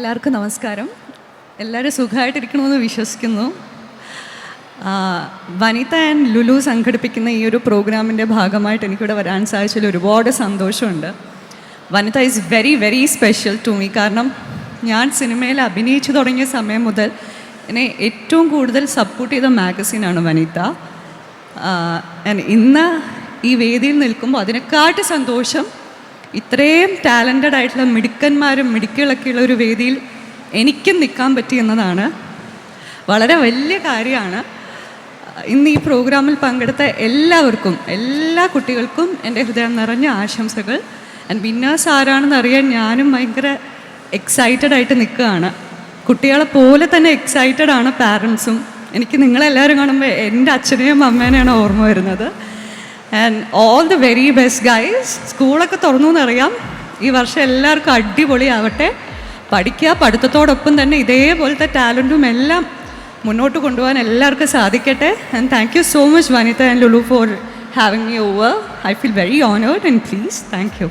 എല്ലാവർക്കും നമസ്കാരം. എല്ലാവരും സുഖമായിട്ടിരിക്കണമെന്ന് വിശ്വസിക്കുന്നു. വനിത ആൻഡ് ലുലു സംഘടിപ്പിക്കുന്ന ഈ ഒരു പ്രോഗ്രാമിൻ്റെ ഭാഗമായിട്ട് എനിക്കിവിടെ വരാൻ സാധിച്ചതിൽ ഒരുപാട് സന്തോഷമുണ്ട്. Vanitha is very very special to me. കാരണം ഞാൻ സിനിമയിൽ അഭിനയിച്ചു തുടങ്ങിയ സമയം മുതൽ എന്നെ ഏറ്റവും കൂടുതൽ സപ്പോർട്ട് ചെയ്ത മാഗസീനാണ് വനിത. ഇന്ന് ഈ വേദിയിൽ നിൽക്കുമ്പോൾ അതിനെക്കാട്ട് സന്തോഷം ഇത്രയും ടാലൻറ്റഡ് ആയിട്ടുള്ള മിടുക്കന്മാരും മിടുക്കുകളൊക്കെയുള്ള ഒരു വേദിയിൽ എനിക്കും നിൽക്കാൻ പറ്റി എന്നതാണ് വളരെ വലിയ കാര്യമാണ്. ഇന്ന് ഈ പ്രോഗ്രാമിൽ പങ്കെടുത്ത എല്ലാവർക്കും, എല്ലാ കുട്ടികൾക്കും എൻ്റെ ഹൃദയം നിറഞ്ഞ ആശംസകൾ. ആൻഡ് വിന്നേഴ്സ് ആരാണെന്ന് അറിയാൻ ഞാനും ഭയങ്കര എക്സൈറ്റഡ് ആയിട്ട് നിൽക്കുകയാണ്. കുട്ടികളെ പോലെ തന്നെ എക്സൈറ്റഡ് ആണ് പാരൻസും. എനിക്ക് നിങ്ങളെല്ലാവരും കാണുമ്പോൾ എൻ്റെ അച്ഛനെയും അമ്മേനെയാണ് ഓർമ്മ വരുന്നത്. And all the very best guys. സ്കൂളൊക്കെ തുറന്നു എന്നറിയാം. ഈ വർഷം എല്ലാവർക്കും അടിപൊളിയാവട്ടെ. പഠിക്കുക, പഠിത്തത്തോടൊപ്പം തന്നെ ഇതേപോലത്തെ ടാലൻറ്റും എല്ലാം മുന്നോട്ട് കൊണ്ടുപോകാൻ എല്ലാവർക്കും സാധിക്കട്ടെ. And thank you so much Vanitha and Lulu for having me over. I feel very honored and pleased. Thank you.